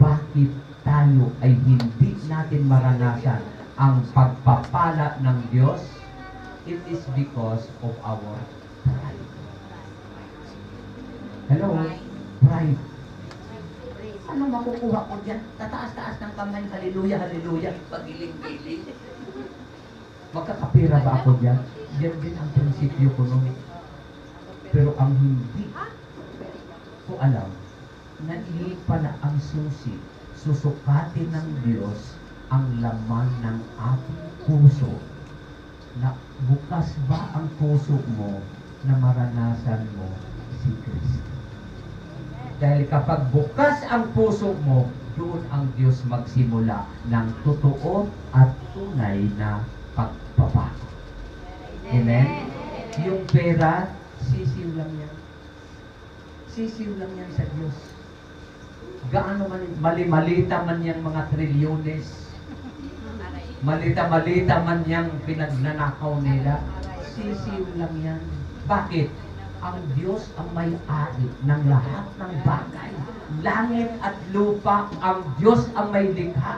bakit tayo ay hindi natin maranasan ang pagpapala ng Diyos? It is because of our pride. Hello? Pride. Ano makukuha ko dyan? Tataas-taas ng kamay, hallelujah, hallelujah, pagiling-giling. Magkakapira ba ako dyan? Yan din ang prinsipyo ko noon. Pero ang hindi ko alam, naihi pala ang susi, susukatin ng Diyos ang laman ng ating puso. Na bukas ba ang puso mo na maranasan mo si Kristo? Dahil kapag bukas ang puso mo, doon ang Diyos magsimula ng totoo at tunay na pagbabago. Amen? Yung pera, sisiw lang yan. Sisiw lang yan sa Diyos. Gaano man, mali-malita man yung mga trilyones, malita-malita man yung pinagnanakaw nila, sisiw lang yan. Bakit? Ang Diyos ang may-ari ng lahat ng bagay. Langit at lupa, ang Diyos ang may likha.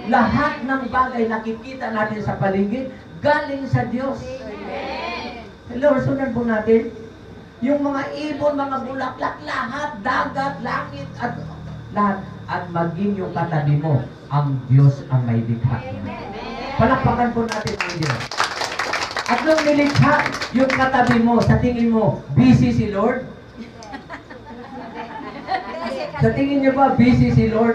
Lahat ng bagay nakikita natin sa paligid, galing sa Diyos. Hello, sundan po natin. Yung mga ibon, mga bulaklak, lahat, dagat, langit, at lahat, at maging yung katabi mo, ang Diyos ang may likha. Palakpakan po natin ang Diyos. At nung nilikha yung katabi mo, sa tingin mo, busy si Lord? Sa tingin niyo ba, busy si Lord?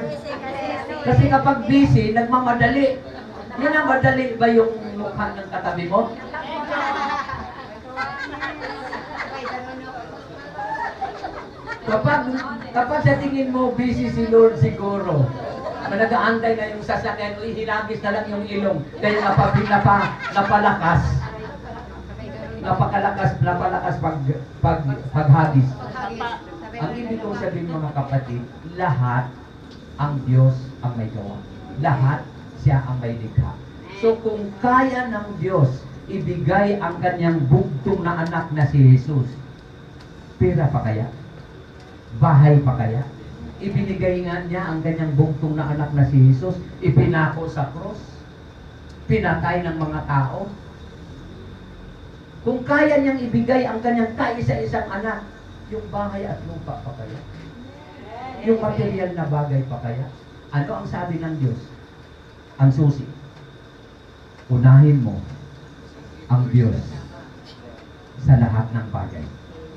Kasi kapag busy, nagmamadali. Yan ang madali ba yung mukha ng katabi mo? Kapag sa tingin mo, busy si Lord siguro, nag-aantay na yung sasakyan, hinagis na lang yung ilong, kaya napalakas paghagis. Ang ibig kong sabihin mga kapatid, lahat ang Diyos ang may gawa. Lahat siya ang may likha. So kung kaya ng Diyos ibigay ang kanyang bugtong na anak na si Jesus, pera pa kaya? Bahay pa kaya? Ibinigay nga niya ang kanyang bugtong na anak na si Jesus, ipinako sa cross, pinatay ng mga tao. Kung kaya niyang ibigay ang kanyang kaisa-isang anak, yung bahay at lupa pa kaya? Yung material na bagay pa kaya? Ano ang sabi ng Diyos? Ang susi. Unahin mo ang Diyos sa lahat ng bagay.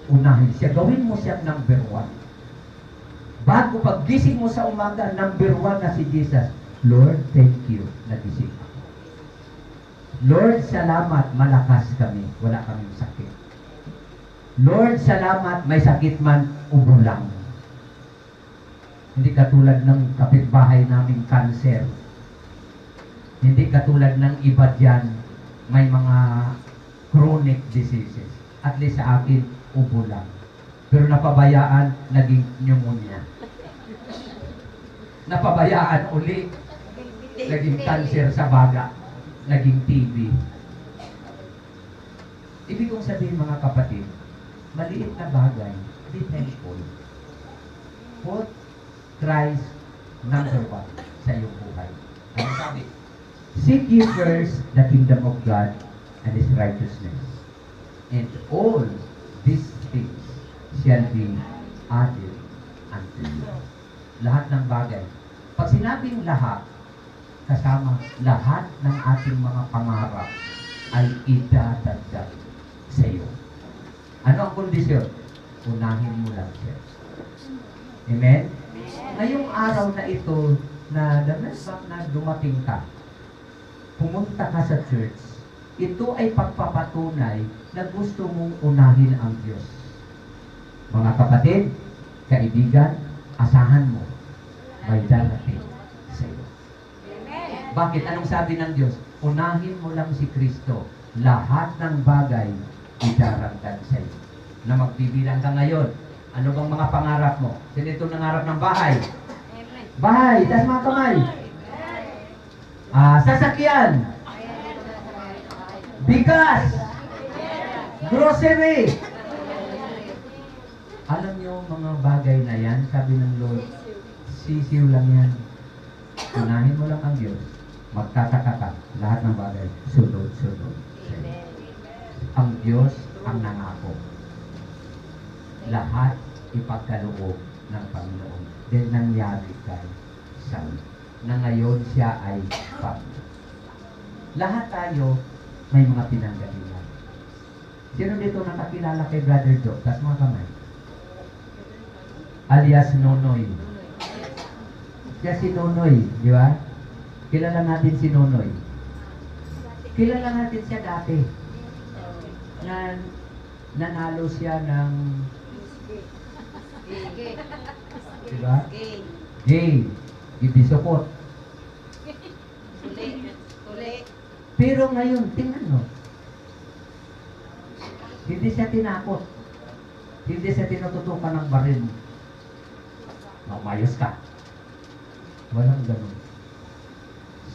Unahin siya. Gawin mo siya number 1. Bago paggising mo sa umaga, number 1 na si Jesus. Lord, thank you na gising ako. Lord, salamat, malakas kami. Wala kaming sakit. Lord, salamat, may sakit man, ubo lang. Hindi katulad ng kapitbahay naming cancer. Hindi katulad ng iba dyan, may mga chronic diseases. At least sa akin, ubo lang. Pero napabayaan, naging pneumonia. Napabayaan uli, naging cancer sa baga. Naging TB. Ibig kong sabihin mga kapatid, maliit na bagay, be thankful. Put Christ number 1 sa iyong buhay. Ano sabi? Seek ye first the kingdom of God and His righteousness, and all these things shall be added unto you. Lahat ng bagay. Pag sinabing lahat, kasama lahat ng ating mga pangarap ay idadagdag sa iyo. Ano ang kondisyon? Unahin mo lang siya. Amen? Ngayong araw na ito, na the next time na dumating ka, pumunta ka sa church, ito ay pagpapatunay na gusto mong unahin ang Diyos. Mga kapatid, kaibigan, asahan mo, may darating sa iyo. Bakit? Anong sabi ng Diyos? Unahin mo lang si Kristo. Lahat ng bagay idaragdag sa iyo. Na magbibilang ka ngayon. Ano bang mga pangarap mo? Sino ito nangarap ng bahay? Bahay! Taas mga kamay! Sasakyan! Bigas! Grocery! Alam niyo, mga bagay na yan, sabi ng Lord, sisiw lang yan. Unahin mo lang ang Diyos, magtataka ka, lahat ng bagay, sunod-sunod. Ang Diyos ang nangako. Lahat ipagkaloob ng Panginoon. Then nangyari kay Saul, na ngayon siya ay Pablo. Lahat tayo may mga pinanggalingan. Sino dito nakakilala kay Brother Joe? Tas mga kamay. Alias Nonoy. Siya si Nonoy, di ba? Kilala natin si Nonoy. Kilala natin siya dati. Na nanalo siya ng di ba? Gay. Ibisokot. Pero ngayon, tingnan mo. Hindi siya tinakot. Hindi siya tinututukan ng baril. Mamayos ka. Walang ganun.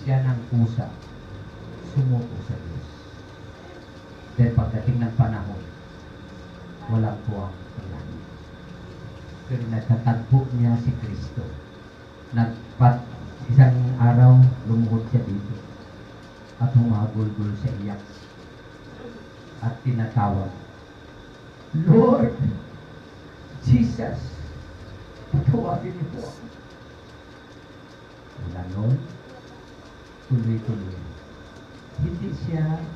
Siya ng kusa. Sumuko sa Diyos. Dahil pagdating ng panahon, walang puwang ang langit. Pero nagtatagpo niya si Kristo. Isang araw, lumuhod siya dito. At humagulgul sa iyak. At tinatawag, Lord, Jesus, patawagin niyo po ako. Mula noon, tuloy-tuloy. Hindi siya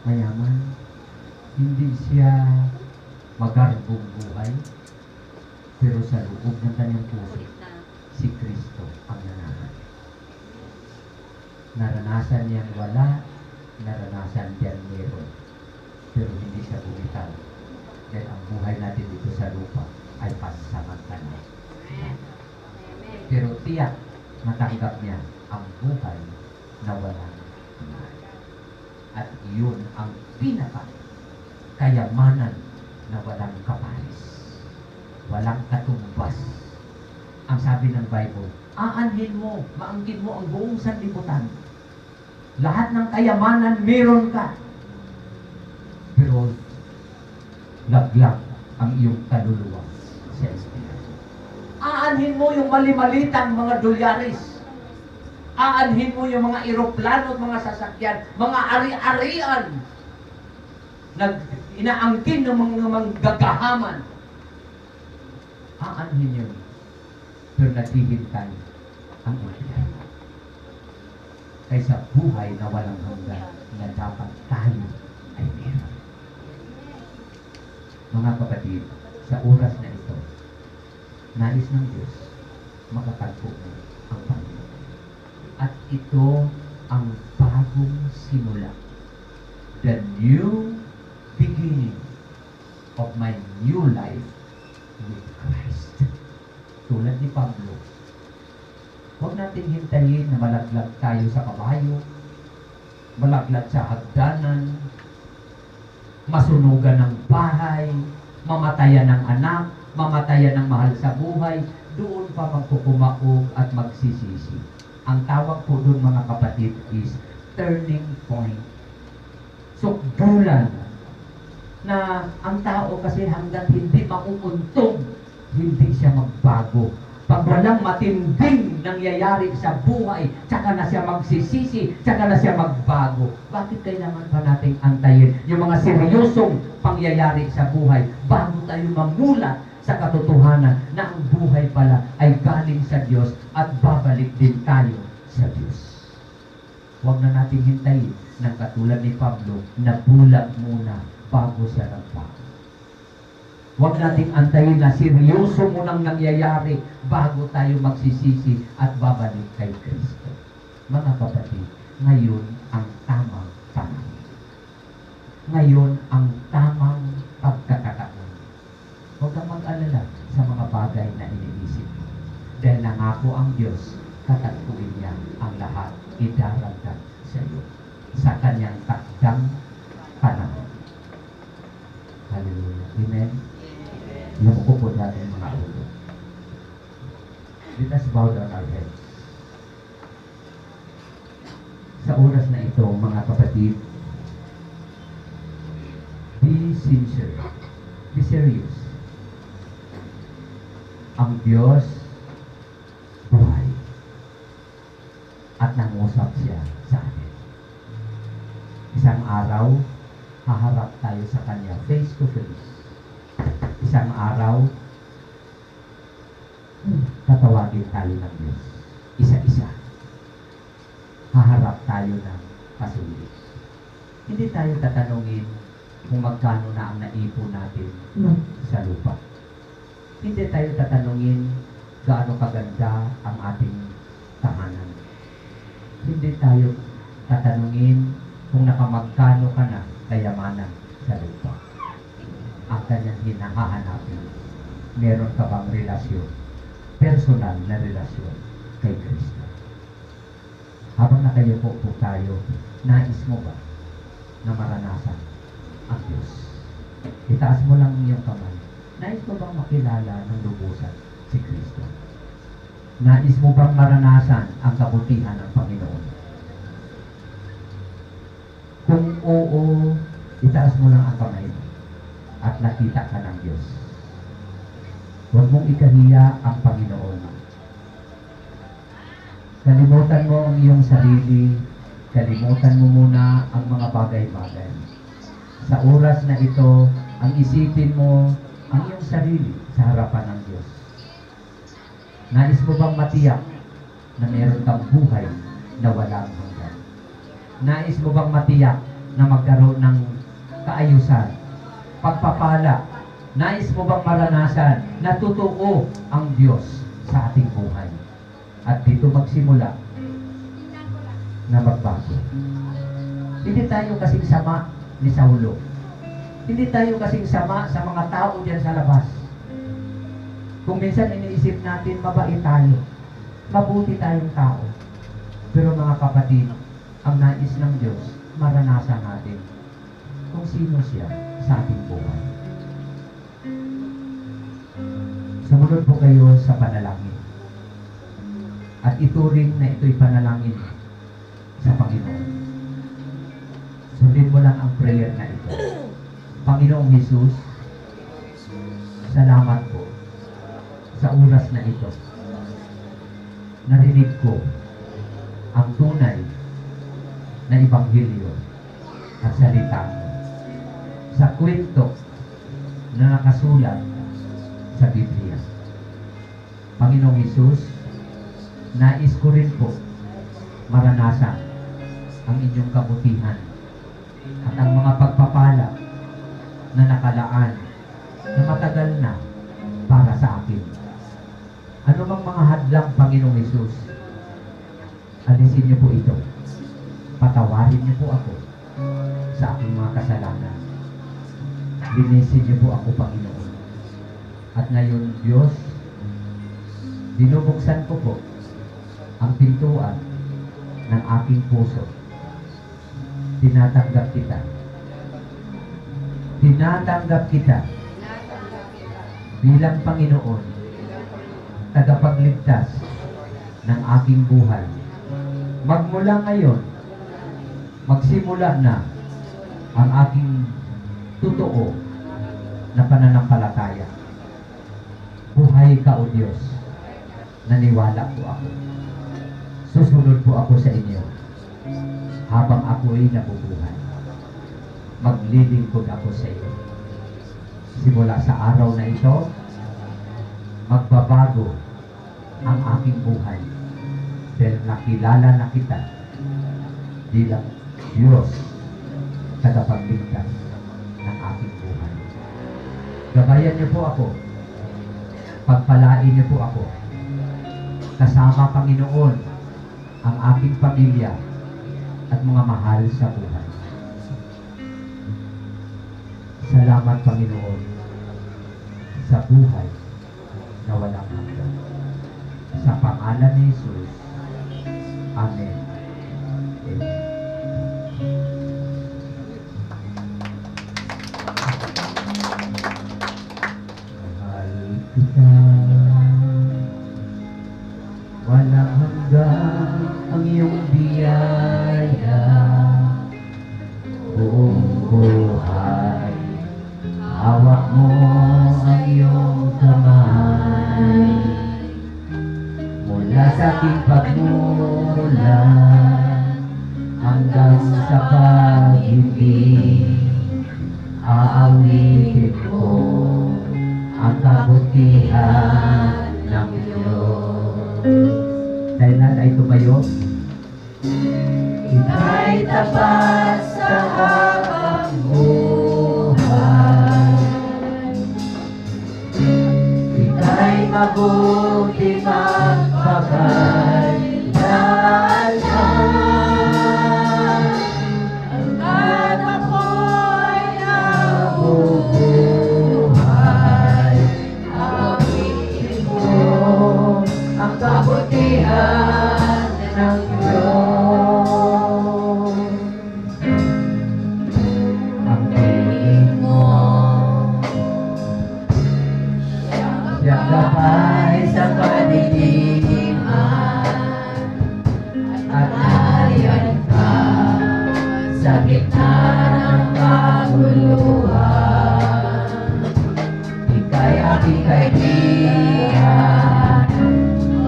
mayaman. Hindi siya magarbong buhay. Pero sa loob ng kanyang puso, si Kristo ang nananahan. Naranasan niyang wala, naranasan niyang meron. Pero hindi siya bumitaw. Dahil ang buhay natin dito sa lupa ay pansamantala. Pero tiyak, matanggap niya ang buhay na walang hanggan. At yun ang pinaka kayamanan na walang kaparis. Walang katumbas. Ang sabi ng Bible, aanhin mo, maanggid mo ang buong sanlibutan. Lahat ng kayamanan meron ka. Pero laglag ang iyong kaluluwa sa Espiritu. Aanhin mo yung mali-malitang mga dolyaris. Aanhin mo yung mga eroplano at mga sasakyan, mga ari-arian na inaangkin ng mga manggagahaman. Aanhin yun. Pero naghihintay ang impyerno. Kaysa buhay na walang hanggan na dapat tayo ay meron. Mga kapatid, sa oras na ito, nais ng Diyos makatagpo mo ang Panginoon. At ito ang bagong simula. The new beginning of my new life with Christ. Tulad ni Pablo, huwag natin hintayin na malaglag tayo sa kabayo, malaglag sa hagdanan, masunugan ng bahay, mamatayan ng anak, mamatayan ng mahal sa buhay, doon pa magkukumaog at magsisisi. Ang tawag po doon mga kapatid is turning point. Sukdulan na ang tao kasi hanggang hindi makukuntog, hindi siya magbago. Pag walang matinding nangyayari sa buhay, tsaka na siya magsisisi, tsaka na siya magbago. Bakit kailangan pa nating antayin yung mga seryosong pangyayari sa buhay bago tayo mamulat sa katotohanan na ang buhay pala ay galing sa Diyos at babalik din tayo sa Diyos? Huwag na natin hintayin ng katulad ni Pablo na bulag muna bago siya nagbago. Huwag nating antayin na seryoso munang nangyayari bago tayo magsisisi at babalik kay Kristo. Mga kapatid, ngayon ang tamang panahon. Ngayon ang tamang pagkakataon. Huwag kang mag-alala sa mga bagay na iniisip mo. Dahil nangako ang Diyos, tatagpuin niya ang lahat, idaragdag sa iyo sa kanyang takdang panahon. Hallelujah. Amen. Namuko po natin mga ulo. Let us bow down our heads. Sa oras na ito, mga kapatid, be sincere. Diyos buhay. At nangusap siya sa atin. Isang araw, haharap tayo sa Kanya face to face. Isang araw, tatawagin tayo ng Diyos. Isa-isa. Haharap tayo ng pasulit. Hindi tayo tatanungin kung magkano na ang naipon natin sa lupa. Hindi tayo tatanungin gaano kaganda ang ating tahanan. Hindi tayo tatanungin kung nakamagkano ka na kayamanan sa lupa. Ang kanyang hinahanapin, meron ka bang relasyon, personal na relasyon kay Kristo. Habang nakayupo po tayo, nais mo ba na maranasan ang Diyos? Itaas mo lang iyong kamay. Nais mo bang makilala ng lubusan si Kristo? Nais mo bang maranasan ang kabutihan ng Panginoon? Kung oo, itaas mo lang ang kamay mo at nakita ka ng Diyos. Huwag mong ikahiya ang Panginoon. Kalimutan mo ang iyong sarili, kalimutan mo muna ang mga bagay-bagay. Sa oras na ito, ang isipin mo ang iyong sarili sa harapan ng Diyos. Nais mo bang matiyak na meron kang buhay na walang hanggan? Nais mo bang matiyak na magkaroon ng kaayusan, pagpapala? Nais mo bang maranasan na totoo ang Diyos sa ating buhay? At dito magsimula na magbago. Hindi tayo kasing sama ni Saulo. Hindi tayo kasing sama sa mga tao diyan sa labas. Kung minsan iniisip natin, mabait tayo. Mabuti tayong tao. Pero mga kapatid, ang nais ng Diyos, maranasan natin kung sino siya sa ating buhay. Sumunod po kayo sa panalangin. At ituring na ito'y panalangin sa Panginoon. Sundin mo lang ang prayer na ito. Panginoong Hesus, salamat po sa oras na ito. Narinig ko ang tunay na Ebanghelyo at salita mo sa kwento na nakasulat sa Biblia. Panginoong Hesus, nais ko rin po maranasan ang inyong kabutihan at ang mga pagpapala na nakalaan na matagal na para sa akin. Ano bang mga hadlang, Panginoong Hesus? Alisin niyo po ito. Patawarin niyo po ako sa aking mga kasalanan. Linisin niyo po ako, Panginoon. At ngayon, Diyos, binubuksan ko po ang pintuan ng aking puso. Tinatanggap kita. Tinatanggap kita bilang Panginoon, tagapagligtas ng aking buhay. Magmula ngayon, magsimula na ang aking totoo na pananampalataya. Buhay ka, O Diyos. Naniwala po ako. Susunod po ako sa inyo habang ako ay nabubuhay. Maglilingkod ako sa iyo. Simula sa araw na ito, magbabago ang aking buhay dahil nakilala na kita bilang Diyos, tagapagligtas ng aking buhay. Gabayan niyo po ako. Pagpalain niyo po ako. Kasama, Panginoon, ang aking pamilya at mga mahal sa buhay. Salamat, Panginoon, sa buhay na walang hanggan. Sa pangalan ni Jesus. Amen. Amen. Mahal kita. Walang hanggan ang iyong biyaya. Buong buhay, hawak mo ang iyong kamay. pagmulan hanggang sa pag-ibig. Aawitin ko ang kabutihan ng Diyos. Dahil na tayo tumayo, ika'y tapat sa habang buhay. Ika'y mabuti magpakailanman. At ako'y Buhay, awitin mo ang kabutihan ng Diyos. Ang tingin mo, siyang gabay sa kadiliman, at nariyan ka sa gitna ng kaguluhan. Ika'y aking kaibigan,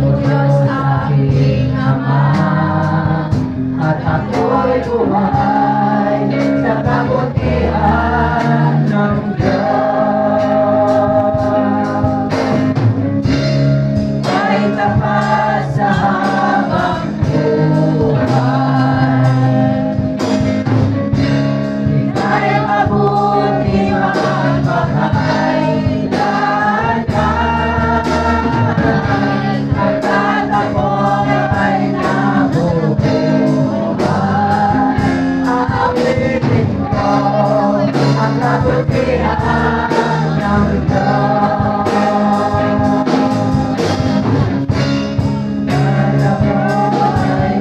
O Diyos aking Ama, at ako'y buhay sa kabutihan ng Diyos. Ika'y tapat sa habang buhay. Ika'y mabuti magpakailanman. At ako'y ay nabubuhay. Aawitin ko ang kabutihan ng Diyos. At ako'y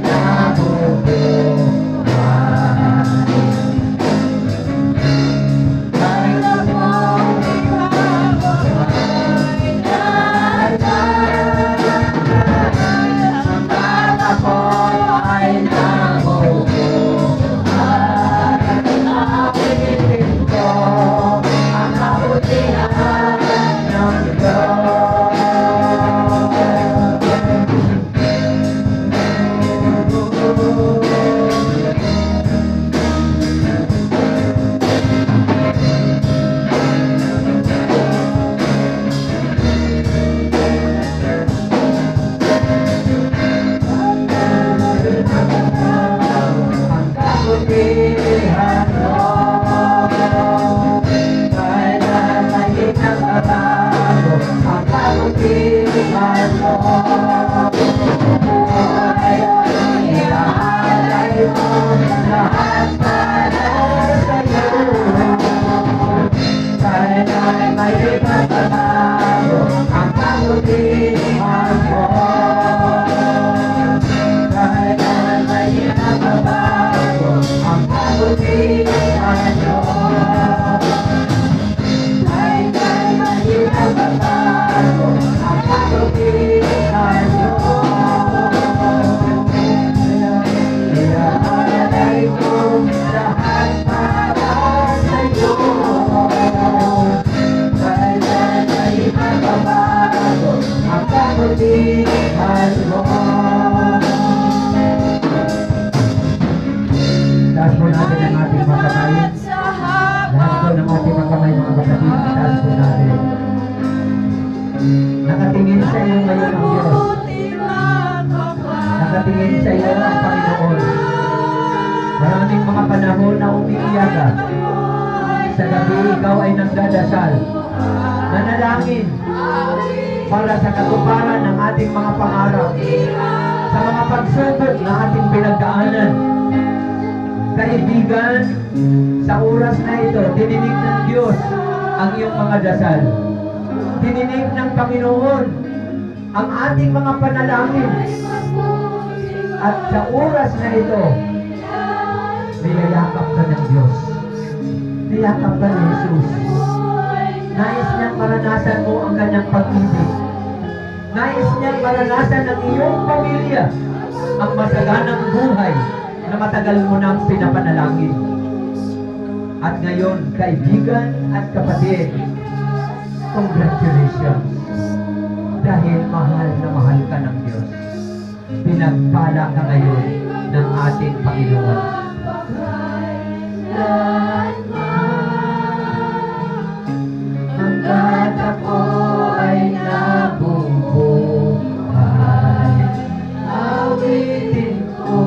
ang kabutihan mo, kailan mahit ang babago, ang kabutihan mo. Ngayon iaalay mo lahat para sa'yo, kailan mahit ang babago, ang kabutihan mo. Kailan mahit ang babago, ang kabutihan mo. Kailan mahit ang babago, ang kabutihan mo. Iaalay ko lahat para sa'yo. Kailan mahit ang babago, ang kabutihan mo. Taas po natin ang ating mga kamay. Lahat po ng ating mga kamay, mga kapatid, taas po natin. Nakatingin sa iyo ngayon ang Diyos. Nakatingin sa iyo ang Panginoon. Maraming mga panahon na umiiyak ka. Sa gabi, ikaw ay nagdadasal. Nanalangin para sa katuparan ng ating mga pangarap. Sa mga pagsubok na ating pinagdaanan. Kaibigan, sa oras na ito, dininig ng Diyos ang iyong mga dasal. Dininig ng Panginoon ang ating mga panalangin. At sa oras na ito, niyayakap ka ng Diyos. Niyakap ka ni Jesus. Nais niyang maranasan mo ang kanyang pag-ibig. Nais niyang maranasan ng iyong pamilya ang masaganang buhay na matagal mo nang pinapanalangin. At ngayon, kaibigan at kapatid, congratulations. Dahil mahal na mahal ka ng Diyos. pinagpala ka ngayon ng ating Panginoon. Hanggat ako ay nabubuhay, awitin ko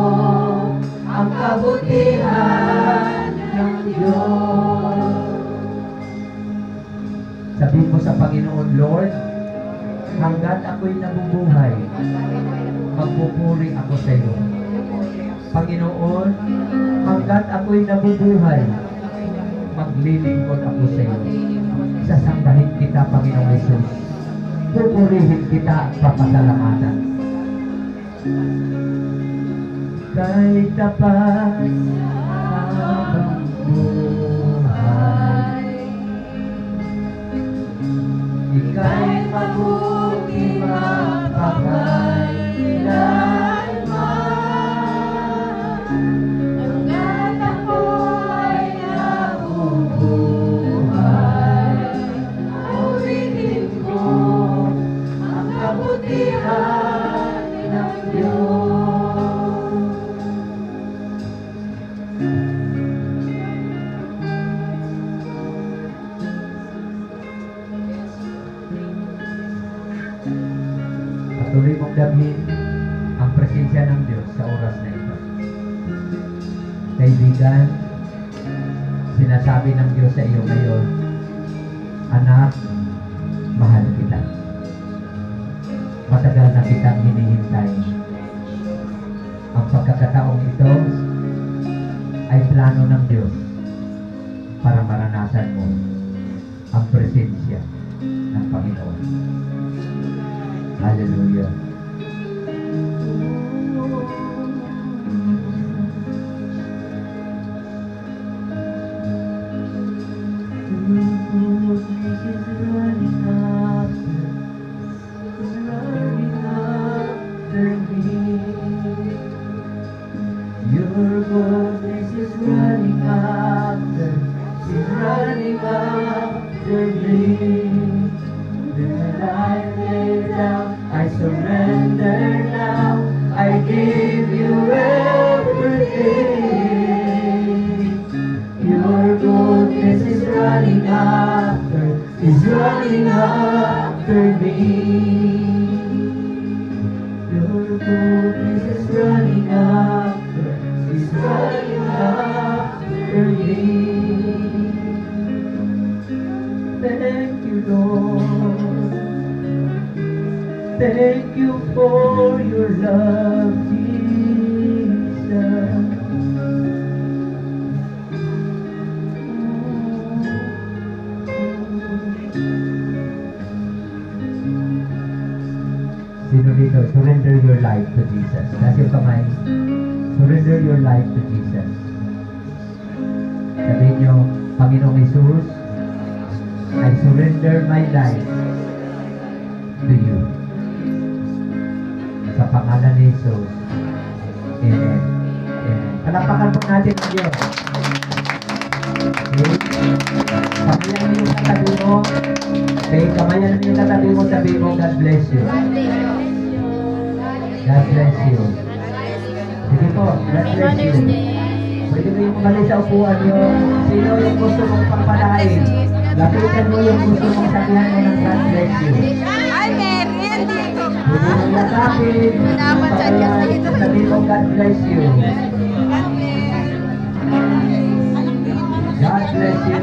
ang kabutihan ng Diyos. Sabihin mo sa Panginoon, Lord, hanggat ako'y nabubuhay, magpupuri ako sa iyo. Panginoon, hanggat ako'y nabubuhay, maglilingkod ako sa iyo. Sasambahin kita, Panginoong Jesus. Pupurihin kita, papasalamatan. Kahit tapat habang buhay, ika'y mabuti mapapailanman. Hanggat ako'y nabubuhay, awitin ko ang kabutihan ng Diyos. Patuloy mong damhin ang presensya ng Diyos sa oras na ito. Kaibigan, sinasabi ng Diyos sa iyo ngayon, anak, mahal kita. Matagal na kitang hinihintay. Ang pagkakataong ito ay plano ng Diyos para maranasan mo ang presensya ng Panginoon. Hallelujah. Your goodness is running after, is running after me. When my life laid down, I surrender now. I give you everything. Your goodness is running after me. Your goodness is running after me. Thank you, Lord. Thank you for your love, Jesus. Sino dito? Surrender your life to Jesus. Taas yung kamay. Surrender your life to Jesus. Sabihin nyo, Panginoong Jesus, I surrender my life to you. Sa pangalan ni Jesus. Amen. Amen. Palapakan po natin ang Diyos. Okay? Kamayan mo yung katabi mo. Okay? Kamayan mo yung katabi mo. Sabi mo, God bless you. God bless you. Sige po, God bless you. Pwede mo yung umalis sa upuan nyo. Sino yung gusto mong pagpalain? Lapitan mo yung gusto mong sabihan mo ng God bless you. Ay, meron dito. Pwede mo yatapin. Dapat sa Diyos dito. Sabi mo, God bless you. God bless you.